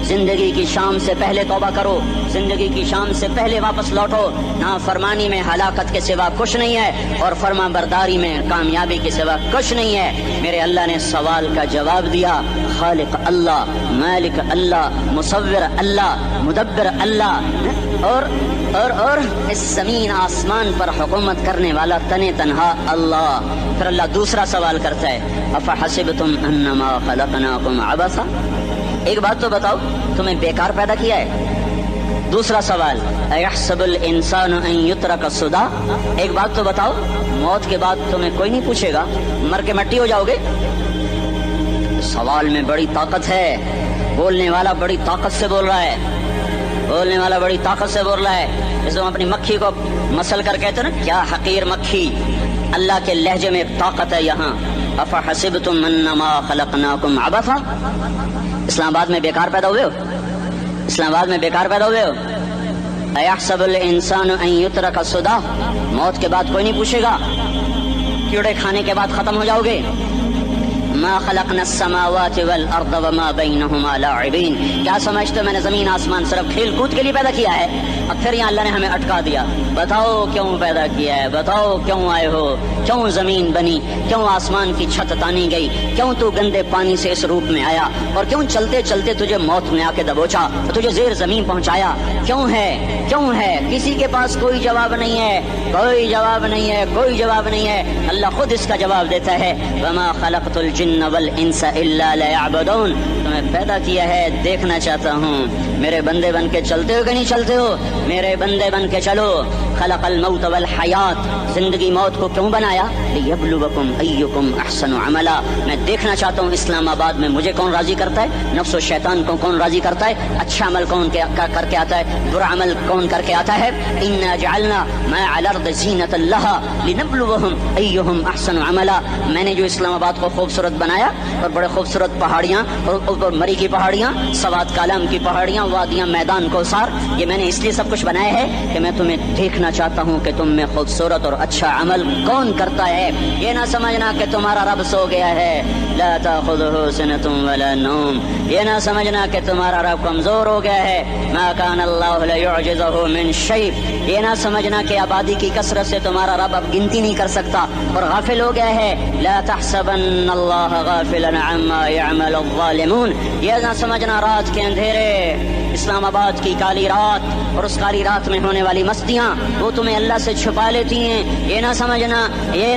जिंदगी की शाम से पहले तौबा करो, जिंदगी की शाम से पहले वापस लौटो। नाफरमानी में हलाकत के सिवा कुछ नहीं है और फर्मा बरदारी में कामयाबी के सिवा कुछ नहीं है। मेरे अल्लाह ने सवाल का जवाब दिया, खालिक अल्लाह, मालिक अल्लाह, मुसव्विर अल्लाह, मुदब्बिर अल्लाह और इस जमीन आसमान पर हुकूमत करने वाला तने तन्हा अल्लाह। फिर अल्लाह दूसरा सवाल करता है, अफहसिबतुम अन्नमा खलकनाकुम अबसा, एक बात तो बताओ, तुम्हें बेकार पैदा किया है? दूसरा सवाल, अयहसबुल इंसानु अन युत्रक सुदा, एक बात तो बताओ, मौत के बाद तुम्हें कोई नहीं पूछेगा, मर के मिट्टी हो जाओगे? सवाल में बड़ी ताकत है, बोलने वाला बड़ी ताकत से बोल रहा है, बोलने वाला बड़ी ताकत से बोल रहा है। जैसे हम अपनी मक्खी को मसल कर कहते हैं ना, क्या हकीर मक्खी, अल्लाह के लहजे में एक ताकत है यहाँ। अफहसिबतुम अन्नमा खलकनाकुम अबसा, इस्लामाबाद में बेकार पैदा हुए हो? इस्लामाबाद में बेकार पैदा हुए हो? अयहसबुल इंसानु अन युत्रक सुदा, मौत के बाद कोई नहीं पूछेगा, कीड़े खाने के बाद खत्म हो जाओगे। मा खलकना समावाति वल अर्द वमा बैनहुमा लाइबीन, क्या समझते हो मैंने जमीन आसमान सिर्फ खेल कूद के लिए पैदा किया है? अब फिर यहाँ अल्लाह ने हमें अटका दिया, बताओ क्यों पैदा किया है, बताओ क्यों आए हो, क्यों जमीन बनी, क्यों आसमान की छत तानी गई, क्यों तू गंदे पानी से इस रूप में आया, और क्यों चलते चलते तुझे मौत ने आके दबोचा, तुझे जेर जमीन पहुंचाया, क्यों है, क्यों है? किसी के पास कोई जवाब नहीं है, कोई जवाब नहीं है, कोई जवाब नहीं है। अल्लाह खुद इसका जवाब देता है, वमा खलक़तुल जिन्न वल इंसा इल्ला लियअबुदून, तुम्हें पैदा किया है देखना चाहता हूँ, मेरे बंदे बन के चलते हो कि नहीं चलते हो? मेरे बंदे बन के चलो। खलक़ल मौत वल हयात, जिंदगी मौत को क्यों बनाया? लियब्लुवकुम अय्युकुम अहसनु अमला, मैं देखना चाहता हूँ इस्लामाबाद में मुझे कौन राजी करता है, नफ्स और शैतान को कौन राजी करता है, अच्छा अमल कौन करके आता है, बुरा अमल कौन करके आता है। इन्ना जअलना मा अल अर्द ज़ीनतल लहा लिनब्लुवहुम अय्युहुम अहसनु अमला, मैंने जो इस्लामाबाद को खूबसूरत बनाया, और बड़े खूबसूरत पहाड़ियाँ और मरी की पहाड़ियाँ, सवात कालम की पहाड़ियाँ, वादियाँ, मैदान कोसार, ये मैंने इसलिए सब कुछ बनाया है कि मैं तुम्हें देखना चाहता हूँ कि तुम में खूबसूरत और अच्छा अमल कौन करता है। ये ना समझना कि तुम्हारा रब सो गया है, ला ताखुज़ुहु सिनतुन वला नौम, ये ना समझना कि तुम्हारा रब कमजोर हो गया है, मा काना अल्लाहु लियुअजिज़हु मिन शै, ये ना समझना कि आबादी की कसरत से तुम्हारा रब अब गिनती नहीं कर सकता और गाफिल हो गया है। ला तहसबन्नल्लाह गाफिलन अम्मा यअमलुज़्ज़ालिमून, ये ना समझना रात के अंधेरे, इस्लामाबाद की काली रात और उस काली रात में होने वाली मस्तियाँ वो तुम्हें अल्लाह से छुपा लेती हैं। ये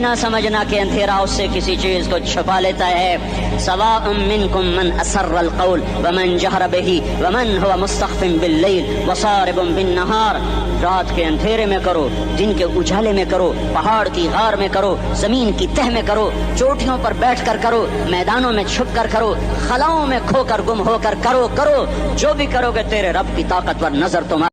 ना समझना कि अंधेरा उससे किसी चीज को छुपा लेता है। सवाअम मिनकुम मन असर्रल कौल वमन जहर बिही वमन हुवा मुस्तख्फिन बिल्लैल वसारिबुन बिन्नहार, रात के अंधेरे में करो, दिन के उजाले में करो, पहाड़ की गार में करो, जमीन की तह में करो, चोटियों पर बैठकर करो, मैदानों में छुप कर करो, खलाओं में खोकर गुम होकर करो, जो भी करोगे तेरे रब की ताकतवर नजर तुम्हारी